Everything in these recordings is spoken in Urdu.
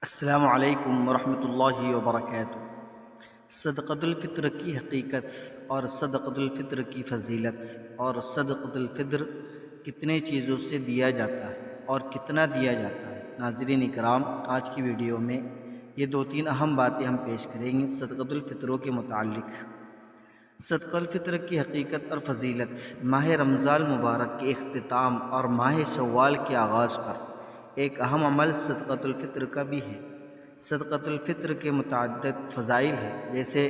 السلام علیکم ورحمۃ اللہ وبرکاتہ۔ صدقۃ الفطر کی حقیقت اور صدقۃ الفطر کی فضیلت اور صدقۃ الفطر کتنے چیزوں سے دیا جاتا ہے اور کتنا دیا جاتا ہے۔ ناظرین اکرام، آج کی ویڈیو میں یہ 2-3 اہم باتیں ہم پیش کریں گے صدقۃ الفطروں کے متعلق۔ صدقۃ الفطر کی حقیقت اور فضیلت ماہ رمضان مبارک کے اختتام اور ماہ شوال کے آغاز پر ایک اہم عمل صدقۃ الفطر کا بھی ہے۔ صدقۃ الفطر کے متعدد فضائل ہیں، جیسے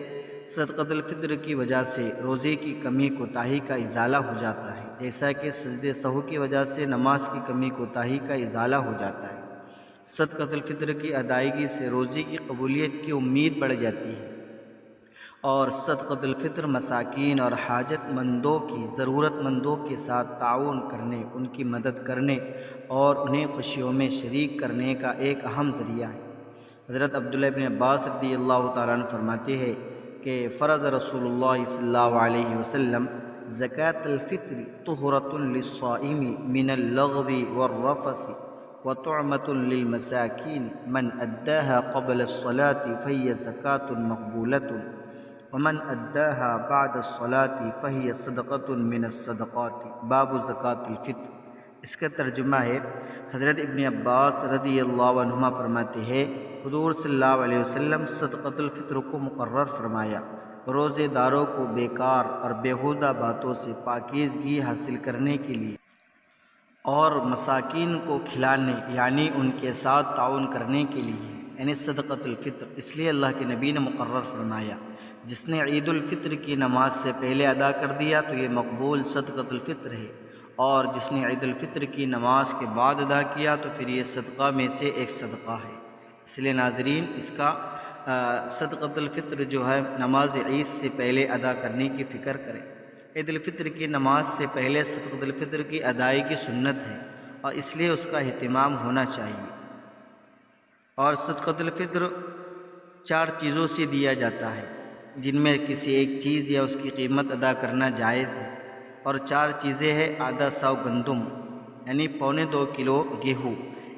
صدقۃ الفطر کی وجہ سے روزے کی کمی کوتاہی کا ازالہ ہو جاتا ہے، جیسا کہ سجدہ سہو کی وجہ سے نماز کی کمی کوتاہی کا ازالہ ہو جاتا ہے۔ صدقۃ الفطر کی ادائیگی سے روزے کی قبولیت کی امید بڑھ جاتی ہے، اور صدقۃ الفطر مساکین اور حاجت مندوں کی ضرورت مندوں کے ساتھ تعاون کرنے، ان کی مدد کرنے اور انہیں خوشیوں میں شریک کرنے کا ایک اہم ذریعہ ہے۔ حضرت عبداللہ بن عباس رضی اللہ تعالیٰ عنہ فرماتے ہیں کہ فرض رسول اللہ صلی اللہ علیہ وسلم زکوٰۃ الفطر طہرۃ للصائم من اللغو والرفث وطعمۃ للمساکین من اداها قبل الصلاة فهي زکاۃ مقبولۃ ومن اداها بعد الصلاة فهي صدقۃ من الصدقات۔ باب زکوٰۃ الفطر۔ اس کا ترجمہ ہے، حضرت ابن عباس رضی اللہ عنہما فرماتے ہیں، حضور صلی اللہ علیہ وسلم صدقۃ الفطر کو مقرر فرمایا، روزے داروں کو بیکار اور بیہودہ باتوں سے پاکیزگی حاصل کرنے کے لیے اور مساکین کو کھلانے یعنی ان کے ساتھ تعاون کرنے کے لیے، یعنی صدقۃ الفطر اس لیے اللہ کے نبی نے مقرر فرمایا۔ جس نے عید الفطر کی نماز سے پہلے ادا کر دیا تو یہ مقبول صدقۃ الفطر ہے، اور جس نے عید الفطر کی نماز کے بعد ادا کیا تو پھر یہ صدقہ میں سے ایک صدقہ ہے۔ اس لیے ناظرین، اس کا صدقۃ الفطر جو ہے نماز عید سے پہلے ادا کرنے کی فکر کریں۔ عید الفطر کی نماز سے پہلے صدقۃ الفطر کی ادائیگی سنت ہے، اور اس لیے اس کا اہتمام ہونا چاہیے۔ اور صدقۃ الفطر 4 چیزوں سے دیا جاتا ہے، جن میں کسی ایک چیز یا اس کی قیمت ادا کرنا جائز ہے، اور 4 چیزیں ہیں: آدھا ساو گندم یعنی 2.25 کلو گیہوں،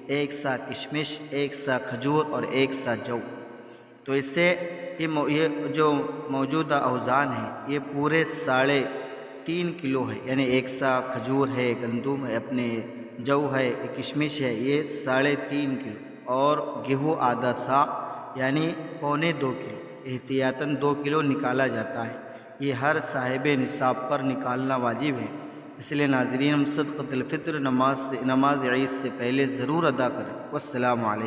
1 سا کشمش، 1 سا کھجور اور 1 سا جو۔ تو اس سے یہ جو موجودہ اوزان ہیں یہ پورے 3.5 کلو ہے، یعنی 1 سا کھجور ہے، گندم ہے، اپنے جو ہے، کشمش ہے، یہ 3.5 کلو، اور گیہوں آدھا سا یعنی 2.25 کلو۔ احتیاطاً 2 کلو نکالا جاتا ہے، یہ ہر صاحب نصاب پر نکالنا واجب ہے۔ اس لیے ناظرین، ہم صدقۃ الفطر نماز عید سے پہلے ضرور ادا کریں۔ والسلام علیکم۔